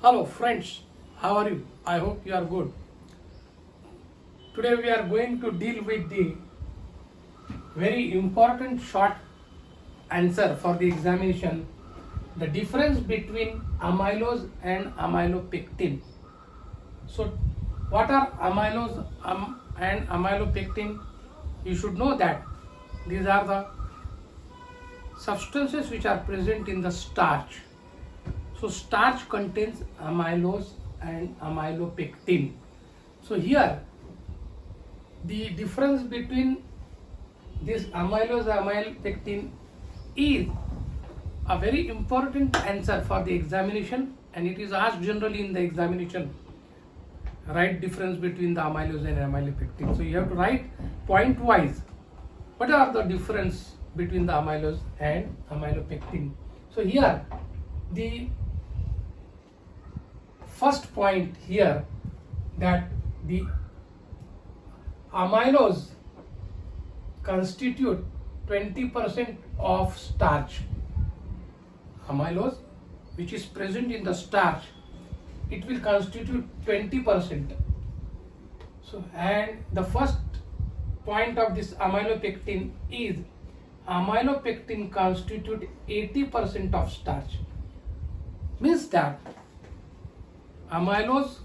Hello friends, how are you? I hope you are good. Today we are going to deal with the very important short answer for the examination, the difference between amylose and amylopectin. So what are amylose and amylopectin? You should know that these are the substances which are present in the starch. So starch contains amylose and amylopectin. So here the difference between this amylose and amylopectin is a very important answer for the examination, and it is asked generally in the examination. Write difference between the amylose and amylopectin. So you have to write point wise what are the difference between the amylose and amylopectin. So here the first point here, that the amylose constitute 20% of starch. Amylose which is present in the starch, it will constitute 20%. So and the first point of this amylopectin is amylopectin constitute 80% of starch. Means that amylose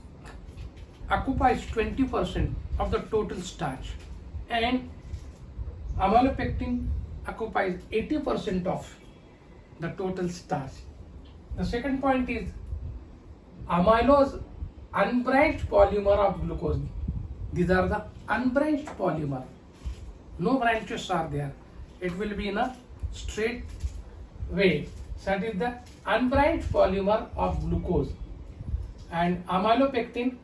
occupies 20% of the total starch and amylopectin occupies 80% of the total starch. The second point is amylose unbranched polymer of glucose. These are the unbranched polymer. No branches are there. It will be in a straight way. So that is the unbranched polymer of glucose. And amylopectin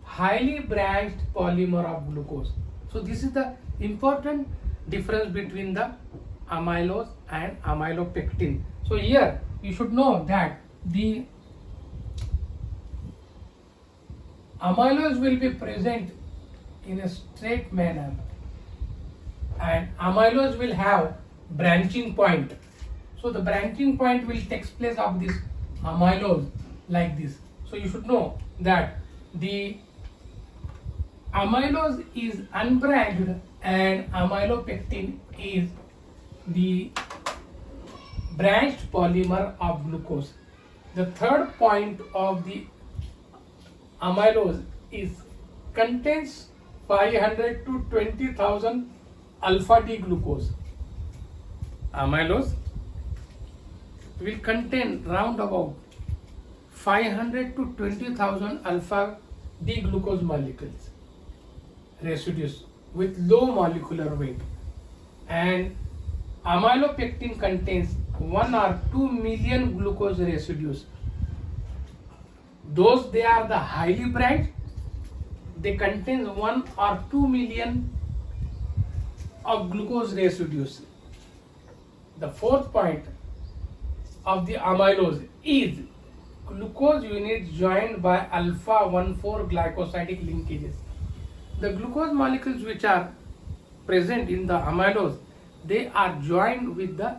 highly branched polymer of glucose. So this is the important difference between the amylose and amylopectin. So here you should know that the amylose will be present in a straight manner and amylose will have branching point. So the branching point will take place of this amylose like this. So you should know that the amylose is unbranched and amylopectin is the branched polymer of glucose. The third point of the amylose is contains 500 to 20,000 alpha D glucose. Amylose will contain round about 500 to 20,000 alpha D glucose molecules, residues with low molecular weight, and amylopectin contains 1 or 2 million glucose residues. Those they are the highly branched, they contain 1 or 2 million of glucose residues. The fourth point of the amylose is glucose units joined by alpha 1,4 glycosidic linkages. The glucose molecules which are present in the amylose, they are joined with the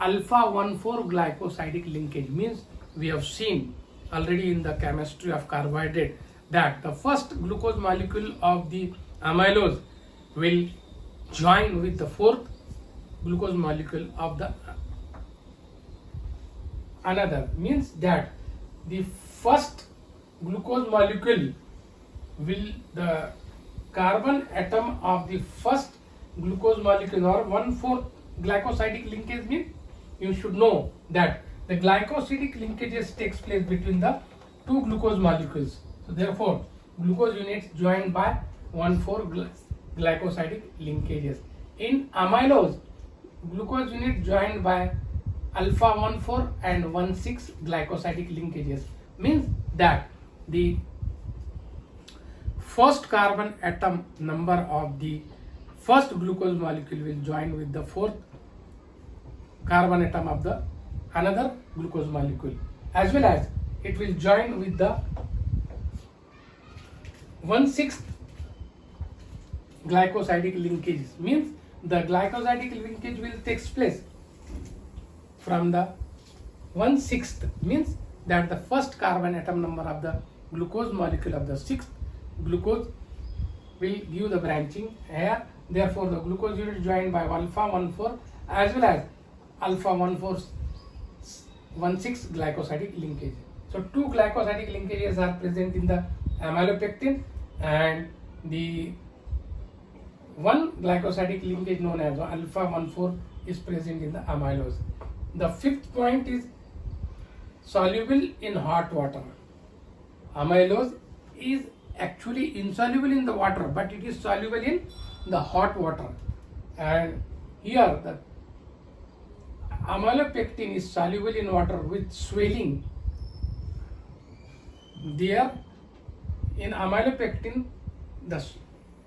alpha 1,4 glycosidic linkage. Means we have seen already in the chemistry of carbohydrate that the first glucose molecule of the amylose will join with the fourth glucose molecule of the another. Means that the first glucose molecule will, the carbon atom of the first glucose molecule or 1/4 glycosidic linkage, means you should know that the glycosidic linkages takes place between the two glucose molecules. So therefore glucose units joined by 1/4 glycosidic linkages. In amylose, glucose unit joined by alpha 1,4 and 1,6 glycosidic linkages. Means that the first carbon atom number of the first glucose molecule will join with the fourth carbon atom of the another glucose molecule, as well as it will join with the 1/6 glycosidic linkages. Means the glycosidic linkage will take place from the 1/6, means that the first carbon atom number of the glucose molecule of the sixth glucose will give the branching here. Therefore, the glucose unit is joined by alpha 1,4 as well as alpha 1,4,16 glycosidic linkage. So, two glycosidic linkages are present in the amylopectin, and the one glycosidic linkage known as alpha 1,4 is present in the amylose. The fifth point is soluble in hot water. Amylose is actually insoluble in the water, but it is soluble in the hot water. And here the amylopectin is soluble in water with swelling. There in amylopectin the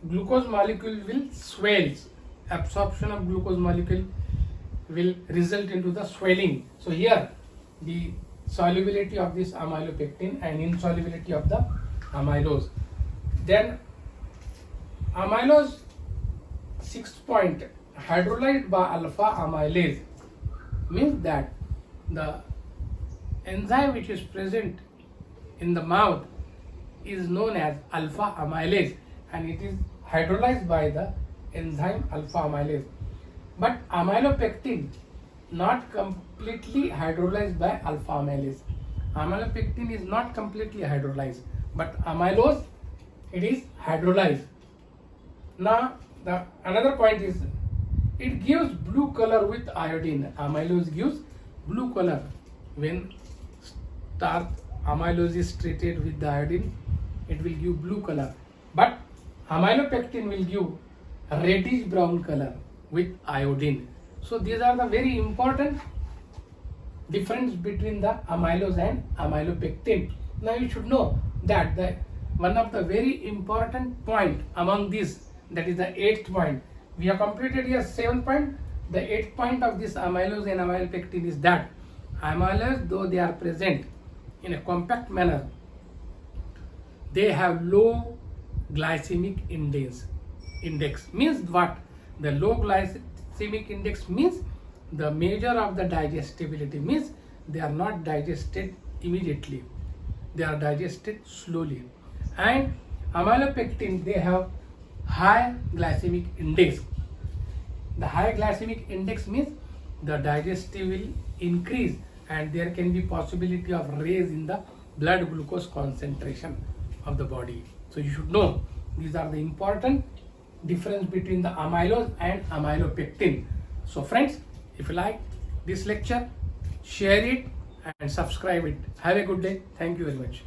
glucose molecule will swells. Absorption of glucose molecule will result into the swelling. So here the solubility of this amylopectin and insolubility of the amylose. Then amylose, sixth point, hydrolyzed by alpha amylase, means that the enzyme which is present in the mouth is known as alpha amylase, and it is hydrolyzed by the enzyme alpha amylase. But amylopectin not completely hydrolyzed by alpha amylase. Amylopectin is not completely hydrolyzed, but amylose, it is hydrolyzed. Now the another point is it gives blue color with iodine. Amylose gives blue color when amylose is treated with the iodine, it will give blue color. But amylopectin will give reddish brown color with iodine. So these are the very important difference between the amylose and amylopectin. Now you should know that one of the very important point among these, that is the eighth point. We have completed here 7 point. The 8th point of this amylose and amylopectin is that amylose, though they are present in a compact manner, they have low glycemic index. Means what? The low glycemic index means the measure of the digestibility, means they are not digested immediately, they are digested slowly. And amylopectin, they have high glycemic index. The high glycemic index means the digestive will increase and there can be possibility of raise in the blood glucose concentration of the body. So you should know these are the important difference between the amylose and amylopectin. So friends, if you like this lecture, share it and subscribe it. Have a good day. Thank you very much.